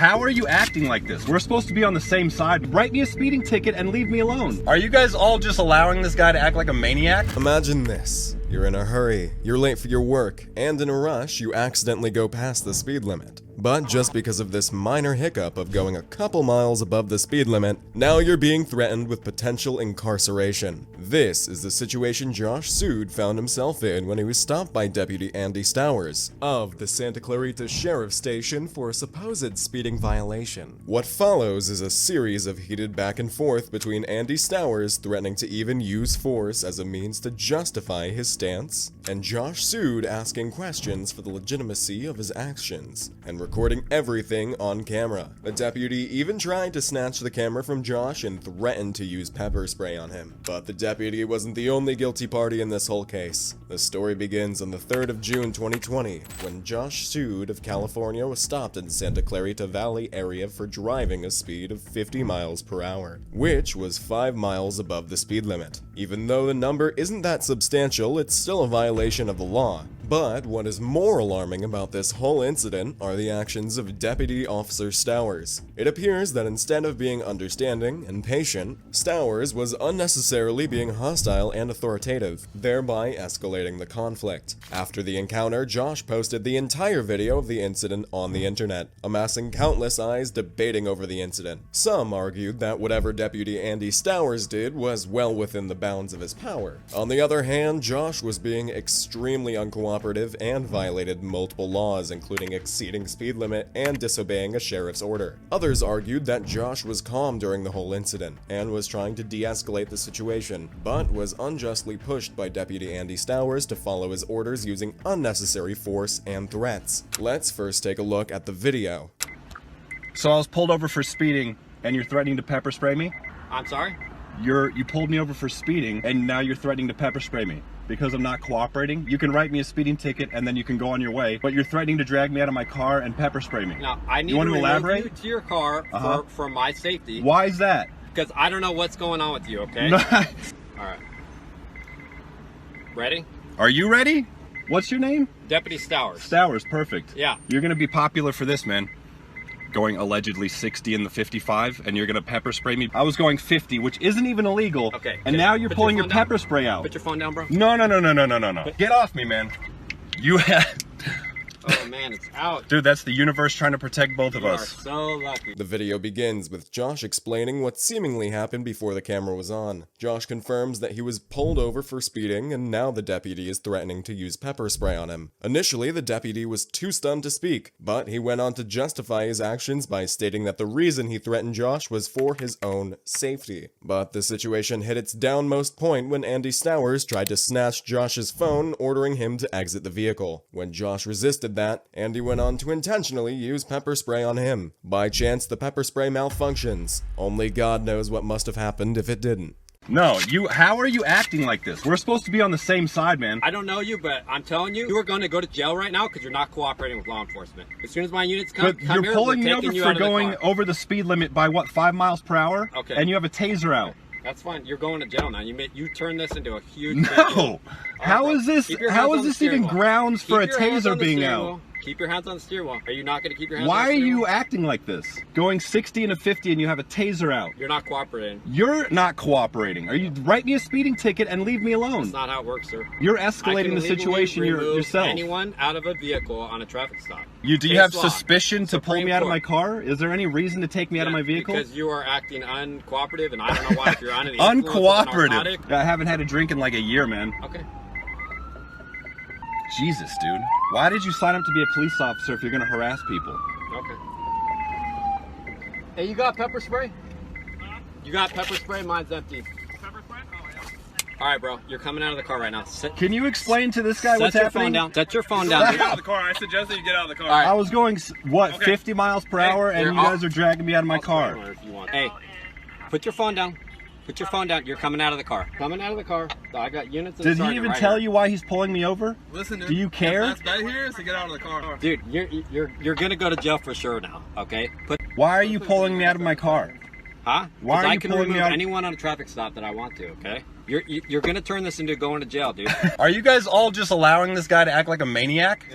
How are you acting like this? We're supposed to be on the same side. Write me a speeding ticket and leave me alone. Are you guys all just allowing this guy to act like a maniac? Imagine this. You're in a hurry, you're late for your work, and in a rush, you accidentally go past the speed limit. But just because of this minor hiccup of going a couple miles above the speed limit, now you're being threatened with potential incarceration. This is the situation Josh Sude found himself in when he was stopped by Deputy Andy Stowers of the Santa Clarita Sheriff's Station for a supposed speeding violation. What follows is a series of heated back and forth between Andy Stowers threatening to even use force as a means to justify his stance, and Josh Sude asking questions for the legitimacy of his actions, and recording everything on camera. The deputy even tried to snatch the camera from Josh and threatened to use pepper spray on him. But the deputy wasn't the only guilty party in this whole case. The story begins on the 3rd of June 2020, when Josh Sude of California was stopped in Santa Clarita Valley area for driving a speed of 50 miles per hour, which was 5 miles above the speed limit. Even though the number isn't that substantial, it's still a violation of the law. But what is more alarming about this whole incident are the actions of Deputy Officer Stowers. It appears that instead of being understanding and patient, Stowers was unnecessarily being hostile and authoritative, thereby escalating the conflict. After the encounter, Josh posted the entire video of the incident on the internet, amassing countless eyes debating over the incident. Some argued that whatever Deputy Andy Stowers did was well within the bounds of his power. On the other hand, Josh was being extremely uncooperative and violated multiple laws, including exceeding speed limit and disobeying a sheriff's order. Others argued that Josh was calm during the whole incident and was trying to de-escalate the situation, but was unjustly pushed by Deputy Andy Stowers to follow his orders using unnecessary force and threats. Let's first take a look at the video. So I was pulled over for speeding and you're threatening to pepper spray me? I'm sorry? You pulled me over for speeding and now you're threatening to pepper spray me because I'm not cooperating. You can write me a speeding ticket and then you can go on your way, but you're threatening to drag me out of my car and pepper spray me. Now, I need you want to to remove elaborate? you to your car for my safety. Why is that? Because I don't know what's going on with you, okay? All right. Ready? Are you ready? What's your name? Deputy Stowers. Stowers, perfect. Yeah. You're gonna be popular for this, man. Going allegedly 60 in the 55 and you're gonna pepper spray me. I was going 50, which isn't even illegal. Okay. And now you're pulling your pepper spray out. Put your phone down, bro. No. Get off me, man. You have... Oh man, it's out. Dude, that's the universe trying to protect both of us. You are so lucky. The video begins with Josh explaining what seemingly happened before the camera was on. Josh confirms that he was pulled over for speeding and now the deputy is threatening to use pepper spray on him. Initially, the deputy was too stunned to speak, but he went on to justify his actions by stating that the reason he threatened Josh was for his own safety. But the situation hit its downmost point when Andy Stowers tried to snatch Josh's phone, ordering him to exit the vehicle. When Josh resisted that, Andy went on to intentionally use pepper spray on him. By chance, the pepper spray malfunctions. Only God knows what must have happened if it didn't. No, how are you acting like this? We're supposed to be on the same side, man. I don't know you, but I'm telling you, you are going to go to jail right now because you're not cooperating with law enforcement. As soon as my units come You're here, pulling me we're over taking you for out of the going car. over the speed limit by what, 5 miles per hour? Okay. And you have a taser out. That's fine. You're going to jail now. You turned this into a huge... No! How is this even grounds for a taser being out? Keep your hands on the steering wheel. Are you not going to keep your hands on Why the are steering you wheel? acting like this? Going 60 and a 50 and you have a taser out. You're not cooperating. You're not cooperating. Write me a speeding ticket and leave me alone. That's not how it works, sir. You're escalating the situation yourself. Anyone out of a vehicle on a traffic stop. Do you have suspicion to pull me out of my car? Is there any reason to take me out of my vehicle? Because you are acting uncooperative, and I don't know why. If you're on an uncooperative. I haven't had a drink in like a year, man. Okay. Jesus, dude. Why did you sign up to be a police officer if you're gonna harass people? Okay. Hey, you got pepper spray? Huh? You got pepper spray? Mine's empty. Pepper spray? Oh, yeah. All right, bro. You're coming out of the car right now. Can you explain to this guy what's happening? Set your phone down. Get out of the car. I suggest that you get out of the car. All right. I was going, what, Okay. 50 miles per hour, and you guys are dragging me out of my car. If you want. Hey, put your phone down. Put your phone down. You're coming out of the car. Coming out of the car. I got units in the Did he even tell you why he's pulling me over? Listen, dude. Do you care? That's bet here is to get out of the car. Dude, you're gonna go to jail for sure now. Okay. Why are you pulling me out of my car? Huh? Why are I you can pulling me remove out? anyone on a traffic stop that I want to. Okay. You're gonna turn this into going to jail, dude. Are you guys all just allowing this guy to act like a maniac?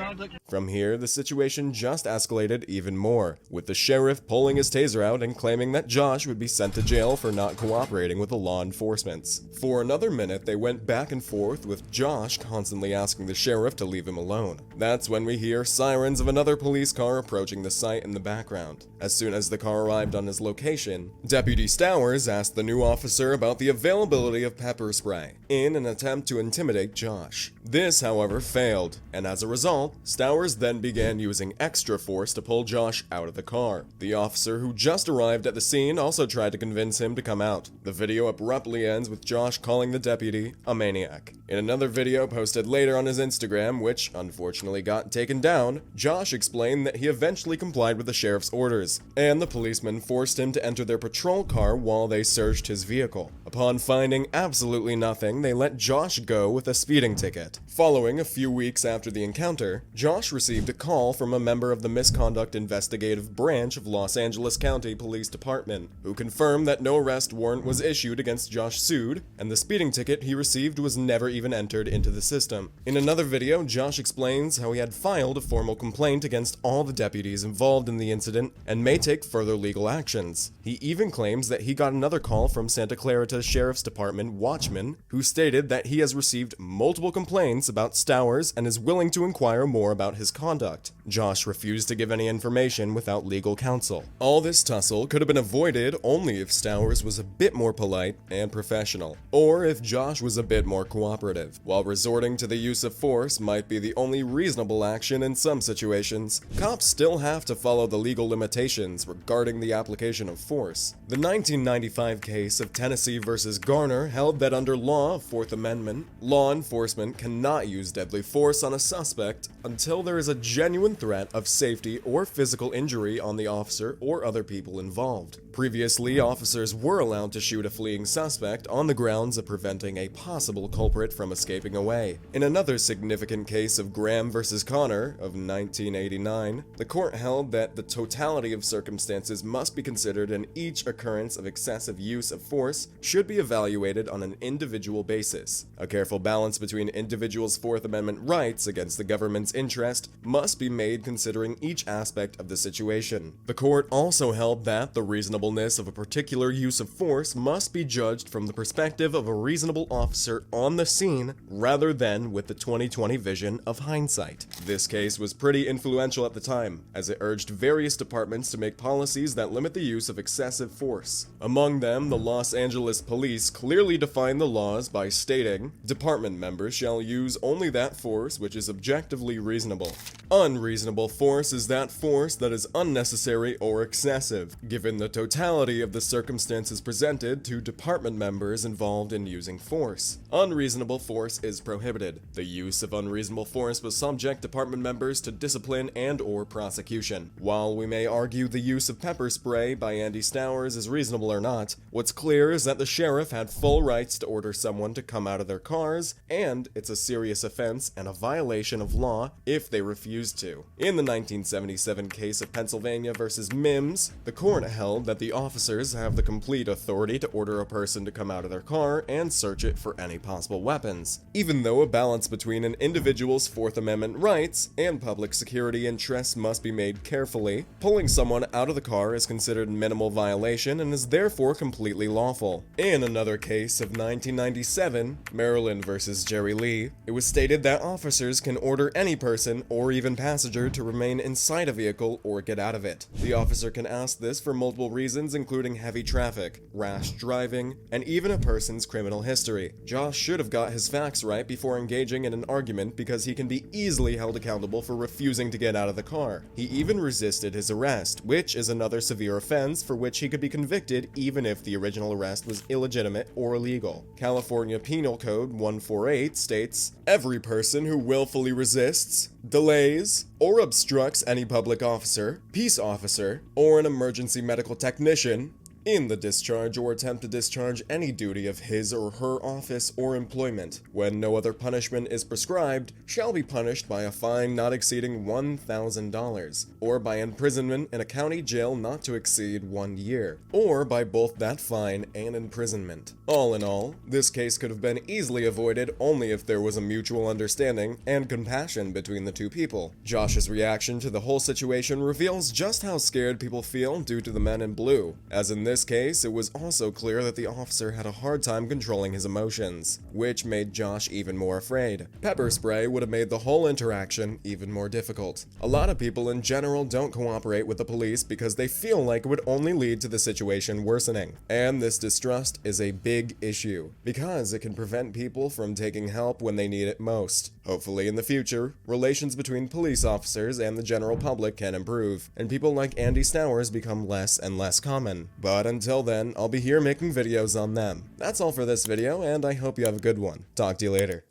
From here, the situation just escalated even more, with the sheriff pulling his taser out and claiming that Josh would be sent to jail for not cooperating with the law enforcement. For another minute, they went back and forth, with Josh constantly asking the sheriff to leave him alone. That's when we hear sirens of another police car approaching the site in the background. As soon as the car arrived on his location, Deputy Stowers asked the new officer about the availability of pepper spray in an attempt to intimidate Josh. This, however, failed, and as a result, Stowers then began using extra force to pull Josh out of the car. The officer who just arrived at the scene also tried to convince him to come out. The video abruptly ends with Josh calling the deputy a maniac. In another video posted later on his Instagram, which unfortunately got taken down, Josh explained that he eventually complied with the sheriff's orders, and the policemen forced him to enter their patrol car while they searched his vehicle. Upon finding absolutely nothing, they let Josh go with a speeding ticket. Following a few weeks after the encounter, Josh received a call from a member of the Misconduct Investigative Branch of Los Angeles County Police Department, who confirmed that no arrest warrant was issued against Josh Sude, and the speeding ticket he received was never even entered into the system. In another video, Josh explains how he had filed a formal complaint against all the deputies involved in the incident and may take further legal actions. He even claims that he got another call from Santa Clarita Sheriff's Department watchman, who stated that he has received multiple complaints about Stowers and is willing to inquire more about his conduct. Josh refused to give any information without legal counsel. All this tussle could have been avoided only if Stowers was a bit more polite and professional, or if Josh was a bit more cooperative. While resorting to the use of force might be the only reasonable action in some situations, cops still have to follow the legal limitations regarding the application of force. The 1995 case of Tennessee versus Garner held that under law of Fourth Amendment, law enforcement cannot use deadly force on a suspect until there is a genuine threat of safety or physical injury on the officer or other people involved. Previously, officers were allowed to shoot a fleeing suspect on the grounds of preventing a possible culprit from escaping away. In another significant case of Graham versus Connor of 1989, the court held that the totality of circumstances must be considered and each occurrence of excessive use of force should be evaluated on an individual basis. A careful balance between individuals' Fourth Amendment rights against the government's interest must be made considering each aspect of the situation. The court also held that the reasonableness of a particular use of force must be judged from the perspective of a reasonable officer on the scene rather than with the 2020 vision of hindsight. This case was pretty influential at the time, as it urged various departments to make policies that limit the use of excessive force. Among them, the Los Angeles Police clearly defined the laws by stating, "Department members shall use only that force which is objectively reasonable. Unreasonable force is that force that is unnecessary or excessive, given the totality of the circumstances presented to department members involved in using force. Unreasonable force is prohibited. The use of unreasonable force will subject department members to discipline and/or prosecution." While we may argue the use of pepper spray by Andy Stowers is reasonable or not, what's clear is that the sheriff had full rights to order someone to come out of their cars, and it's a serious offense and a violation of law if they refuse to. In the 1977 case of Pennsylvania versus Mims, the court held that the officers have the complete authority to order a person to come out of their car and search it for any possible weapons. Even though a balance between an individual's Fourth Amendment rights and public security interests must be made carefully, pulling someone out of the car is considered minimal violation and is therefore completely lawful. In another case of 1997, Maryland versus Jerry Lee, it was stated that officers can order any person or even passenger to remain inside a vehicle or get out of it. The officer can ask this for multiple reasons, including heavy traffic, rash driving, and even a person's criminal history. Josh should have got his facts right before engaging in an argument because he can be easily held accountable for refusing to get out of the car. He even resisted his arrest, which is another severe offense for which he could be convicted even if the original arrest was illegitimate or illegal. California Penal Code 148 states, "Every person who willfully resists, delays, or obstructs any public officer, peace officer, or an emergency medical technician in the discharge or attempt to discharge any duty of his or her office or employment, when no other punishment is prescribed, shall be punished by a fine not exceeding $1,000, or by imprisonment in a county jail not to exceed 1 year, or by both that fine and imprisonment. All in all, this case could have been easily avoided only if there was a mutual understanding and compassion between the two people. Josh's reaction to the whole situation reveals just how scared people feel due to the men in blue, as in this case, it was also clear that the officer had a hard time controlling his emotions, which made Josh even more afraid. Pepper spray would have made the whole interaction even more difficult. A lot of people in general don't cooperate with the police because they feel like it would only lead to the situation worsening, and this distrust is a big issue, because it can prevent people from taking help when they need it most. Hopefully in the future, relations between police officers and the general public can improve, and people like Andy Stowers become less and less common. But until then, I'll be here making videos on them. That's all for this video, and I hope you have a good one. Talk to you later.